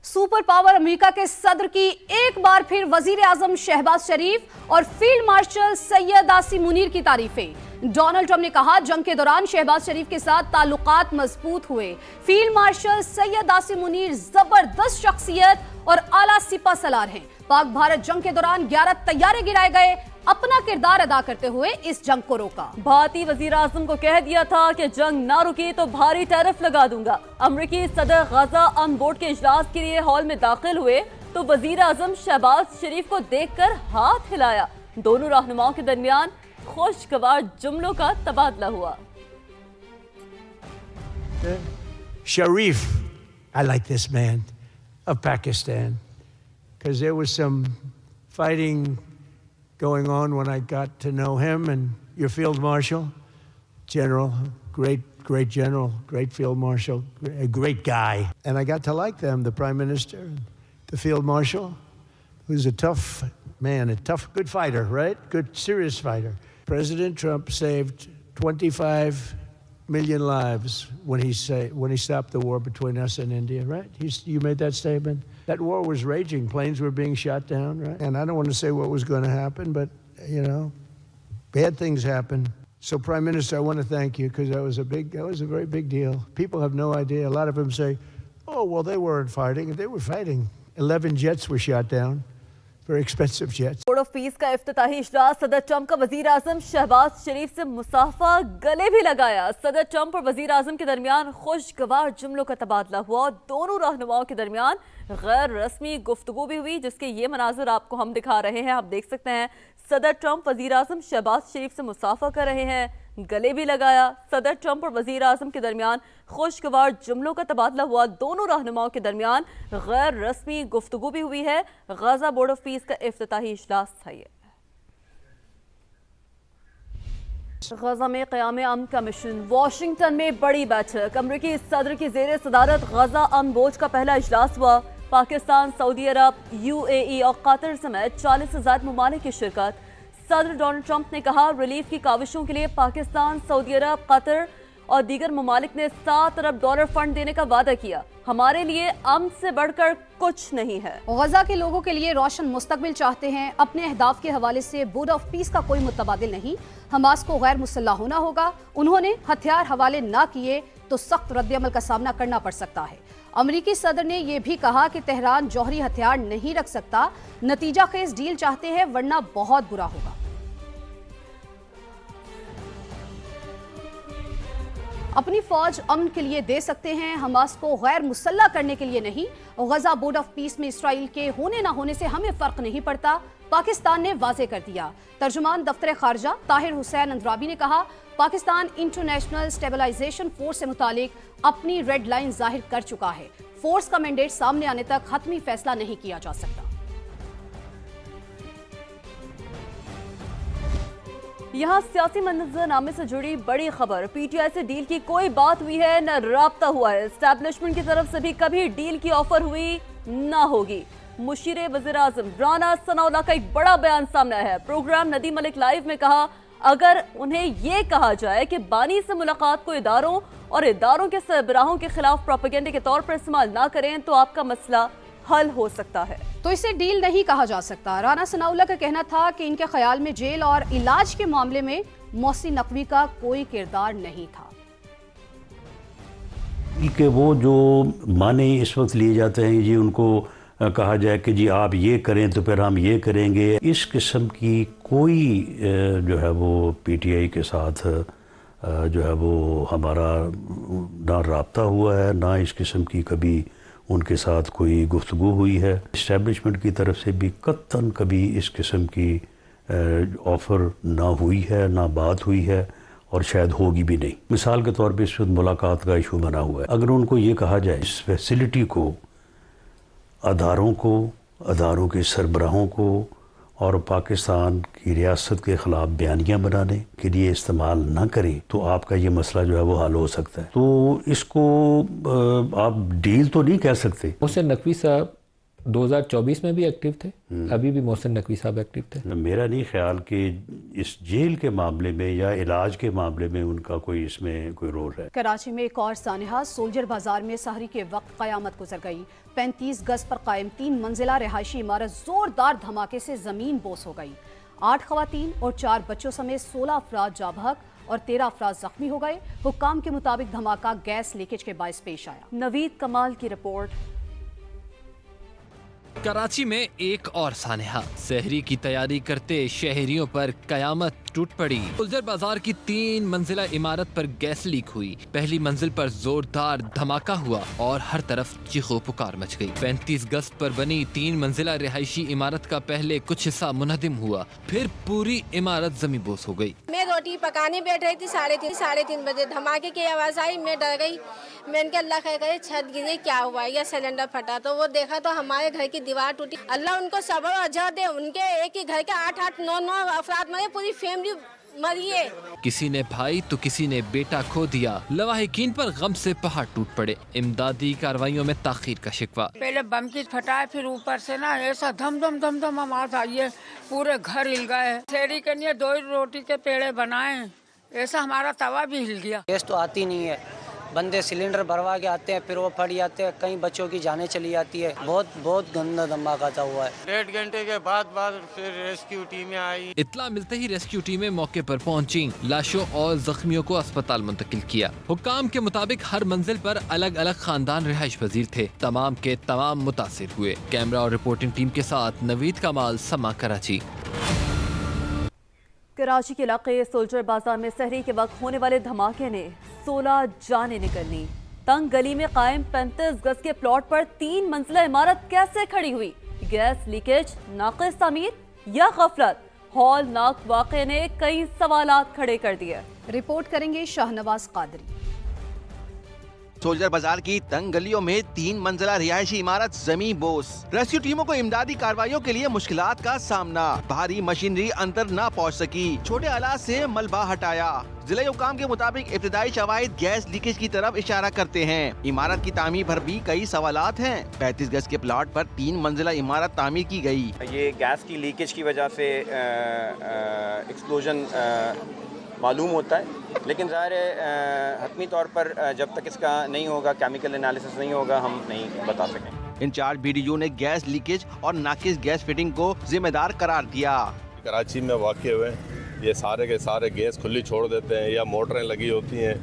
Super power America के सदर की एक बार फिर वजीर आजम शहबाज शरीफ और फील्ड मार्शल सैयद आसिम मुनीर की तारीफें। डोनाल्ड ट्रंप ने कहा, जंग के दौरान शहबाज शरीफ के साथ ताल्लुकात मजबूत हुए। फील्ड मार्शल सैयद आसिम मुनीर जबरदस्त शख्सियत और आला सिपा सलार हैं। पाक भारत जंग के दौरान 11 तैयारे गिराए गए, अपना किरदार अदा करते हुए इस जंग को रोका। भारतीय वजीर आजम को कह दिया था कि जंग ना रुकी तो भारी टैरिफ लगा दूंगा। अमरीकी सदर गाजा अमन बोर्ड के इजलास के लिए हॉल में दाखिल हुए तो वजीर आजम शहबाज शरीफ को देखकर हाथ हिलाया। दोनों रहनुमाओं के दरमियान खुशगवार जुमलों का तबादला हुआ। Sharif, I like this man of Pakistan because there was some fighting going on when I got to know him, and your field marshal, general, great general, great field marshal, a great guy. And I got to like them, the prime minister, the field marshal, who's a tough man, a tough, good fighter, right? Good, serious fighter. President Trump saved 25 million lives when he stopped the war between us and India, right? You made that statement. That war was raging. Planes were being shot down, right? And I don't want to say what was going to happen, but, you know, bad things happen. So, Prime Minister, I want to thank you because that was a very big deal. People have no idea. A lot of them say, oh, well, they weren't fighting. They were fighting. 11 jets were shot down. Very expensive jets. Board of peace का इफ्तिताही इजलास, सदर Trump का वजीर आजम शहबाज शरीफ से मुसाफा, गले भी लगाया। सदर ट्रंप और वजीर आजम के दरमियान खुशगवार जुमलों का तबादला हुआ। दोनों रहनुमाओं के दरमियान गैर रस्मी गुफ्तगू भी हुई, जिसके ये मनाजर आपको हम दिखा रहे हैं। आप देख सकते हैं सदर ट्रंप वजीर आजम शहबाज शरीफ से मुसाफा कर रहे हैं, गले भी लगाया। सदर ट्रंप और वजीर आजम के दरमियान खुशगवार जुमलों का तबादला हुआ। दोनों रहनुमाओं के दरमियान गैर रस्मी गुफ्तगू भी हुई है। गाजा बोर्ड ऑफ पीस का इफ्तिताही इजलास था ये। गाजा में क़याम अमन का मिशन, वाशिंगटन में बड़ी बैठक। अमरीकी सदर की ज़ेर सदारत गाजा अमन बोर्ड का पहला इजलास हुआ। पाकिस्तान, सऊदी अरब, UAE और कतर समेत 40 से ज़्यादा ममालिक की शिरकत। सदर डोनाल्ड ट्रंप ने कहा, रिलीफ की काविशों के लिए पाकिस्तान, सऊदी अरब, कतर और दीगर ममालिक ने $7 अरब फंड देने का वादा किया। हमारे लिए अमन से बढ़कर कुछ नहीं है। गजा के लोगों के लिए रोशन मुस्तकबिल चाहते हैं। अपने अहदाफ के हवाले से बोर्ड ऑफ पीस का कोई मुतबादिल नहीं। हमास को गैर मुसल्लह होना होगा। उन्होंने हथियार हवाले ना किए तो सख्त रद्द-ए-अमल का सामना करना पड़ सकता है। अमरीकी सदर ने यह भी कहा कि तेहरान जौहरी हथियार नहीं रख सकता। नतीजा खेज डील चाहते हैं, वरना बहुत बुरा होगा। अपनी फौज अमन के लिए दे सकते हैं, हमास को गैर मुसल्लह करने के लिए नहीं। गजा बोर्ड ऑफ पीस में इसराइल के होने ना होने से हमें फर्क नहीं पड़ता, पाकिस्तान ने वाजे कर दिया। तर्जुमान दफ्तर खारजा ताहिर हुसैन अंद्राबी ने कहा, पाकिस्तान इंटरनेशनल स्टेबलाइजेशन फोर्स से मुतालिक अपनी रेड लाइन जाहिर कर चुका है। फोर्स का मैंडेट सामने आने तक हतमी फैसला नहीं किया जा सकता। यहाँ सियासी मंजरनामे से जुड़ी बड़ी खबर, PTI से डील की कोई बात हुई है न राब्ता हुआ है। एस्टैब्लिशमेंट की तरफ से भी कभी डील की ऑफर हुई ना होगी। मुशीर वज़ीर आज़म राना सनाउल्लाह का एक बड़ा बयान सामने आया है। प्रोग्राम नदी मलिक लाइव में कहा, अगर उन्हें ये कहा जाए कि बानी से मुलाकात को इदारों और इदारों के सरबराहों के खिलाफ प्रोपेगेंडे के तौर पर इस्तेमाल ना करें तो आपका मसला हल हो सकता है। तो इसे डील नहीं कहा जा सकता। राना सनाउल्लाह का कहना था कि इनके ख्याल में जेल और इलाज के मामले में मोहसिन नकवी का कोई किरदार नहीं था। कि वो जो माने इस वक्त लिए जाते हैं, जी उनको कहा जाए कि जी आप ये करें तो फिर हम ये करेंगे, इस किस्म की कोई जो है वो PTI के साथ जो है वो हमारा ना राब्ता हुआ है, ना इस किस्म की कभी उनके साथ कोई गुफ्तगू हुई है। इस्टेब्लिशमेंट की तरफ से भी कतन कभी इस किस्म की ऑफ़र ना हुई है, ना बात हुई है और शायद होगी भी नहीं। मिसाल के तौर पे इस वक्त मुलाकात का इशू बना हुआ है। अगर उनको ये कहा जाए इस फैसिलिटी को अदारों के सरबराहों को और पाकिस्तान की रियासत के ख़िलाफ़ बयानियाँ बनाने के लिए इस्तेमाल ना करें तो आपका ये मसला जो है वो हल हो सकता है। तो इसको आप डील तो नहीं कह सकते। मोहसिन नकवी साहब 2024 में भी एक्टिव थे, अभी भी मोहसिन नकवी साहब एक्टिव थे। मेरा नहीं ख्याल कि इस जेल के मामले में या इलाज के मामले में उनका कोई इसमें कोई रोल है। कराची में एक और सानहा, सोल्जर बाजार में सहरी के वक्त कयामत गुजर गई। 35 गज पर कायम 3 मंजिला रिहायशी इमारत जोरदार धमाके से जमीन बोस हो गई। 8 खवातीन और 4 बच्चों समेत 16 अफराद जाँ बहक और 13 अफराद जख्मी हो गए। हुक्काम के मुताबिक धमाका गैस लीकेज के बायस पेश आया। नवीद कमाल की रिपोर्ट। कराची में एक और सानहा, सहरी की तैयारी करते शहरियों पर कयामत टूट पड़ी। सोल्जर बाजार की 3 मंजिला इमारत पर गैस लीक हुई। पहली मंजिल पर जोरदार धमाका हुआ और हर तरफ चीखो पुकार मच गई। 35 गज पर बनी 3 मंजिला रिहायशी इमारत का पहले कुछ हिस्सा मुनहदिम हुआ, फिर पूरी इमारत जमी बोस हो गई। मैं रोटी पकाने बैठ रही थी, साढ़े तीन बजे धमाके की आवाज़ आई। मैं डर गई। मैंने कहा अल्लाह खैर करे, छत गिरी, क्या हुआ या सिलेंडर फटा। तो वो देखा तो हमारे घर की दीवार टूटी। अल्लाह उनको सब्र और अजर दे। उनके एक ही घर के 8-8, 9-9 अफराद मरे, पूरी फैमिली मरी है। किसी ने भाई तो किसी ने बेटा खो दिया। लवाहिकीन पर गम से पहाड़ टूट पड़े। इमदादी कार्रवाइयों में ताखीर का शिकवा। पहले बम की फटाए, फिर ऊपर से ना ऐसा धम धम धम धम आवाज आई है, पूरे घर हिल गए। शेरी के लिए 2 रोटी के पेड़े बनाए, ऐसा हमारा तवा भी हिल गया। गैस तो आती नहीं है, बंदे सिलेंडर भरवा के आते हैं, फिर वो फट जाते हैं, कई बच्चों की जानें चली जाती है। बहुत गंदा धमाका हुआ है। 1.5 घंटे के बाद फिर रेस्क्यू टीमें आई। इत्तला मिलते ही रेस्क्यू टीमें मौके पर पहुंची, लाशों और जख्मियों को अस्पताल मुंतकिल किया। हुक्काम के मुताबिक हर मंजिल पर अलग अलग खानदान रिहाइश पजीर थे। तमाम के तमाम मुतासिर हुए। कैमरा और रिपोर्टिंग टीम के साथ नवीद कमाल, समा, कराची। कराची के इलाके सोल्जर बाजार में सहरी के वक्त होने वाले धमाके ने 16 जानें निकलनी। तंग गली में कायम 35 गज के प्लॉट पर 3 मंजिला इमारत कैसे खड़ी हुई? गैस लीकेज, नाक़िस तामीर या गफलत? हौलनाक वाक़े ने कई सवालात खड़े कर दिए। रिपोर्ट करेंगे शाहनवाज कादरी। सोल्जर बाजार की तंग गलियों में 3 मंजिला रिहायशी इमारत जमी बोस। रेस्क्यू टीमों को इमदादी कार्रवाइयों के लिए मुश्किलात का सामना। भारी मशीनरी अंदर न पहुंच सकी। छोटे आलात से मलबा हटाया। जिला हुकाम के मुताबिक इब्तिदाई शवाहिद गैस लीकेज की तरफ इशारा करते हैं। इमारत की तामीर पर भी कई सवालात हैं। 35 गज के प्लॉट पर 3 मंजिला इमारत तामीर की गई। ये गैस की लीकेज की वजह से एक्सप्लोजन मालूम होता है, लेकिन ज़ाहिर है हतमी तौर पर जब तक इसका नहीं होगा, केमिकल एनालिसिस नहीं होगा, हम नहीं बता सकेंगे। इंचार्ज BDO ने गैस लीकेज और नाकिस गैस फिटिंग को जिम्मेदार करार दिया। कराची में वाक़े हुए ये सारे के सारे गैस खुली छोड़ देते हैं या मोटरें लगी होती हैं।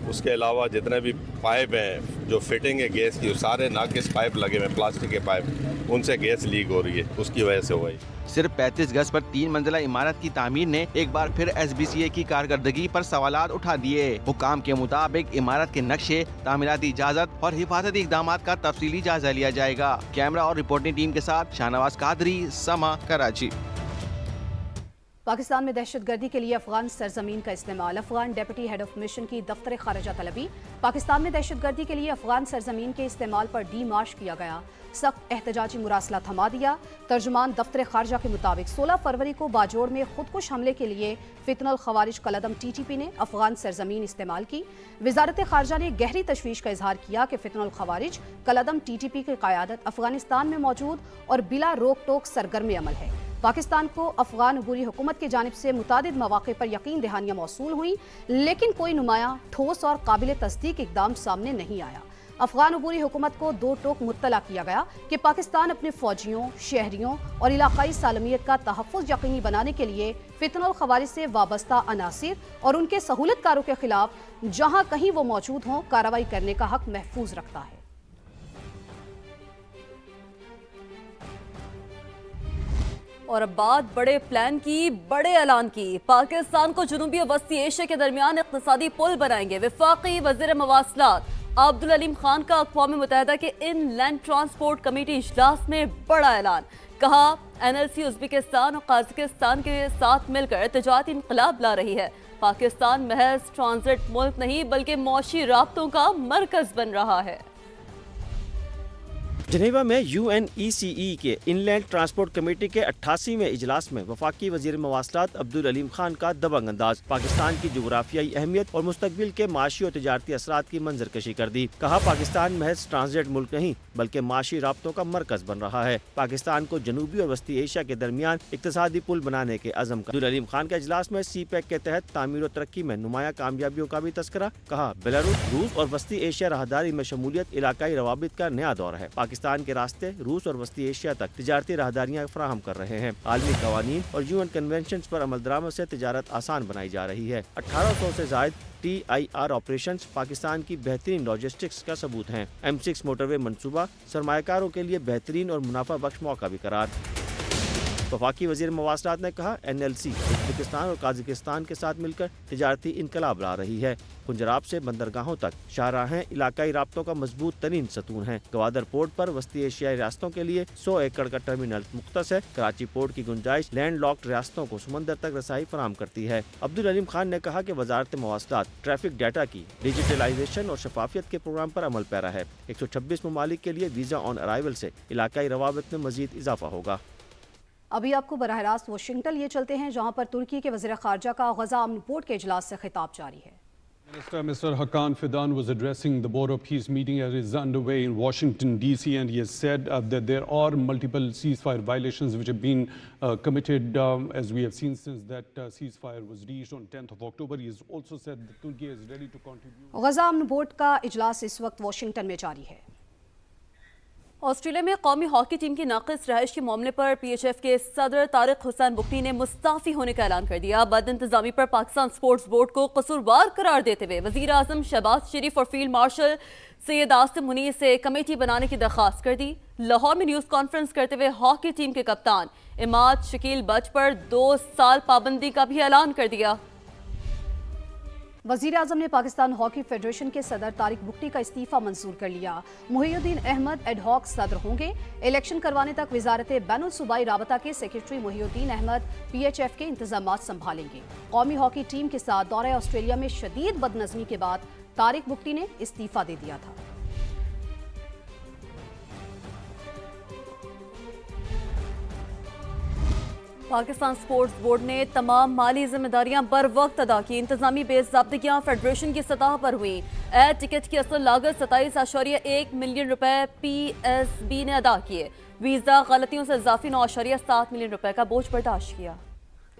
उसके अलावा जितने भी पाइप हैं जो फिटिंग है गैस की, सारे नाकिस पाइप लगे हुए, प्लास्टिक के पाइप, उनसे गैस लीक हो रही है, उसकी वजह से हुआ। सिर्फ 35 गज पर 3 मंजिला इमारत की तामीर ने एक बार फिर SBCA की कारकर्दगी पर सवालात उठा दिए। हुकाम के मुताबिक इमारत के नक्शे, तामीराती इजाजत और हिफाजती इकदाम का तफसीली जायजा लिया जाएगा। कैमरा और रिपोर्टिंग टीम के साथ शाहनवाज कादरी, समा, कराची। पाकिस्तान में दहशतगर्दी के लिए अफगान सरजमीन का इस्तेमाल। Afghan deputy head of mission की दफ्तर खारिजा तलबी। पाकिस्तान में दहशतगर्दी के लिए अफगान सरजमीन के इस्तेमाल पर डी मार्च किया गया। सख्त एहतजाजी मुरासला थमा दिया। तर्जुमान दफ्तर खारिजा के मुताबिक 16 फरवरी को बाजोड़ में खुदकुश हमले के लिए फितनुल खवारिज कलदम TTP ने अफगान सरजमीन इस्तेमाल की। वजारत खारिजा ने गहरी तशवीश का इजहार किया कि फितनुल खवारिज कलदम TTP की क़यादत अफगानिस्तान में मौजूद और बिला रोक टोक सरगर्म अमल है। पाकिस्तान को अफगान अबूरी हुकूमत की जानिब से मुतादिद मौक़े पर यकीन दहानियाँ मौसूल हुई, लेकिन कोई नुमाया, ठोस और काबिल तस्दीक इक़दाम सामने नहीं आया। अफगान अबूरी हुकूमत को 2 टोक मुत्तला किया गया कि पाकिस्तान अपने फौजियों, शहरियों और इलाकाई सालमियत का तहफ़्फ़ुज़ यकीनी बनाने के लिए फितनुल खवारिज से वाबस्ता अनासिर और उनके सहूलतकारों के खिलाफ जहाँ कहीं वो मौजूद हों कार्रवाई करने का हक महफूज रखता है। और अब बात बड़े प्लान की, बड़े ऐलान की। पाकिस्तान को जनूबी और वस्ती एशिया के दरमियान इक़्तिसादी पुल बनाएंगे। वफाकी वज़ीर मवासलात अब्दुल अलीम खान का अक़वाम मुत्तहिदा के इनलैंड ट्रांसपोर्ट कमेटी इजलास में बड़ा ऐलान। कहा NLC उज़्बेकिस्तान और कज़ाकिस्तान के साथ मिलकर तिजारती इनक़लाब ला रही है। पाकिस्तान महज ट्रांजिट मुल्क नहीं बल्कि मौशी राब्तों का मरकज़ बन रहा है। جنیوا میں UNECE کے انلینڈ ٹرانسپورٹ کمیٹی کے 88ویں اجلاس میں وفاقی وزیر مواصلات عبدالعلیم خان کا دبنگ انداز، پاکستان کی جغرافیائی اہمیت اور مستقبل کے معاشی اور تجارتی اثرات کی منظر کشی کر دی۔ کہا پاکستان محض ٹرانزٹ ملک نہیں بلکہ معاشی رابطوں کا مرکز بن رہا ہے۔ پاکستان کو جنوبی اور وسطی ایشیا کے درمیان اقتصادی پل بنانے کے عزم کا۔ عبدالعلیم خان کے اجلاس میں سی پیک کے تحت تعمیر و ترقی میں نمایاں کامیابیوں کا بھی تذکرہ۔ کہا بیلاروس، روس اور وسطی ایشیا راہداری میں شمولیت علاقائی روابط کا نیا دور ہے۔ پاکستان کے راستے روس اور وسطی ایشیا تک تجارتی راہداریاں فراہم کر رہے ہیں۔ عالمی قوانین اور UN کنونشنز پر عمل درآمد سے تجارت آسان بنائی جا رہی ہے۔ 1800 سے زائد TIR آپریشنز پاکستان کی بہترین لاجسٹکس کا ثبوت ہیں۔ M6 موٹر وے منصوبہ سرمایہ کاروں کے لیے بہترین اور منافع بخش موقع بھی قرار۔ وفاقی وزیر مواصلات نے کہا NLC ازبکستان اور قازقستان کے ساتھ مل کر تجارتی انقلاب لا رہی ہے۔ کنجراب سے بندرگاہوں تک شاہراہیں علاقائی رابطوں کا مضبوط ترین ستون ہیں۔ گوادر پورٹ پر وسطی ایشیائی ریاستوں کے لیے 100 ایکڑ کا ٹرمینل مختص ہے۔ کراچی پورٹ کی گنجائش لینڈ لاکڈ ریاستوں کو سمندر تک رسائی فراہم کرتی ہے۔ عبدالعلیم خان نے کہا کہ وزارت مواصلات ٹریفک ڈیٹا کی ڈیجیٹلائزیشن اور شفافیت کے پروگرام پر عمل پیرا ہے۔ 126 ممالک کے لیے ویزا آن ارائیول سے علاقائی روابط میں مزید اضافہ ہوگا۔ ابھی آپ کو براہ راست واشنگٹن لیے چلتے ہیں، جہاں پر ترکی کے وزیر خارجہ کا غزہ امن بورڈ کے اجلاس سے خطاب جاری ہے۔ Mr. Hakan Fidan was addressing the Board of Peace meeting as is underway in Washington, D.C. and he has said that there are multiple ceasefire violations which have been committed as we have seen since that ceasefire was reached on 10th of October. He has also said that Turkey is ready to contribute. Gaza امن board کا اجلاس اس وقت Washington میں جاری ہے۔ Australia میں قومی hockey team کی ناقص رہائش کے معاملے پر PHF کے صدر طارق حسین بگٹی نے مستعفی ہونے کا اعلان کر دیا۔ بد انتظامی پر پاکستان سپورٹس بورڈ کو قصوروار قرار دیتے ہوئے وزیر اعظم شہباز شریف اور فیلڈ مارشل سید آصم منیر سے کمیٹی بنانے کی درخواست کر دی۔ لاہور میں نیوز کانفرنس کرتے ہوئے ہاکی ٹیم کے کپتان اماد شکیل بٹ پر 2 سال پابندی کا بھی اعلان کر دیا۔ وزیر اعظم نے پاکستان ہاکی فیڈریشن کے صدر طارق بگٹی کا استعفیٰ منظور کر لیا۔ محی الدین احمد ایڈ ہاک صدر ہوں گے۔ الیکشن کروانے تک وزارت بین الصوبائی رابطہ کے سیکرٹری محی الدین احمد PHF کے انتظامات سنبھالیں گے۔ قومی ہاکی ٹیم کے ساتھ دورہ آسٹریلیا میں شدید بدنظمی کے بعد طارق بگٹی نے استعفیٰ دے دیا تھا۔ پاکستان سپورٹس بورڈ نے تمام مالی ذمہ داریاں بر وقت ادا کی۔ انتظامی بے ضابطگیاں فیڈریشن کی سطح پر ہوئیں۔ ایئر ٹکٹ کی اصل لاگت 27.1 ملین روپے PSB نے ادا کیے۔ ویزا غلطیوں سے اضافی 9.7 ملین روپے کا بوجھ برداشت کیا۔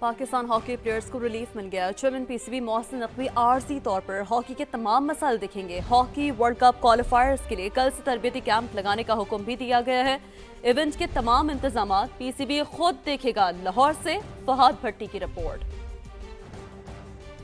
پاکستان ہاکی پلیئرز کو ریلیف مل گیا۔ چیئرمین PCB محسن نقوی عارضی طور پر ہاکی کے تمام مسائل دیکھیں گے۔ ہاکی ورلڈ کپ کوالیفائرز کے لیے کل سے تربیتی کیمپ لگانے کا حکم بھی دیا گیا ہے۔ ایونٹ کے تمام انتظامات PCB خود دیکھے گا۔ لاہور سے فہد بھٹی کی رپورٹ۔